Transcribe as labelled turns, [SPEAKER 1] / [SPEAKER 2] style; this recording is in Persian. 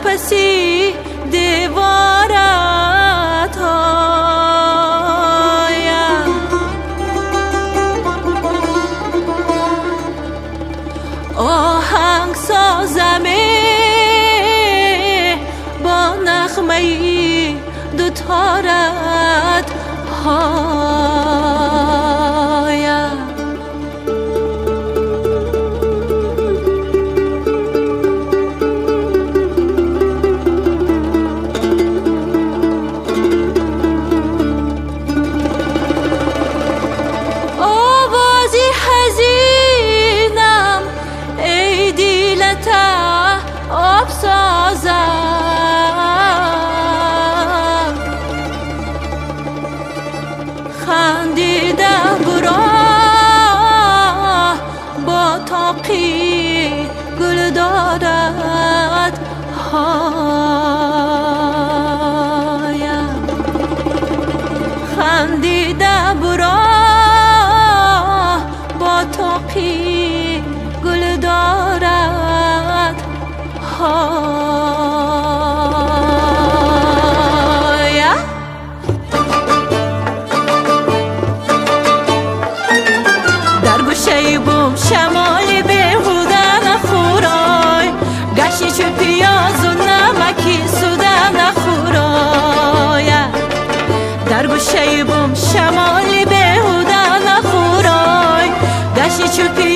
[SPEAKER 1] پسی دیوارت آیم آهنگ سازمی با نغمه‌ای دوتارت آیم آب سازم خندیده برا با تاقی گل دارد هایم خندیده برا با تاقی گل دارد در گوشه بوم شمالی بیهوده نخورای گشی چو پیاز و نمکی سوده نخورای در گوشه بوم شمالی بیهوده نخورای گشی چو پیاز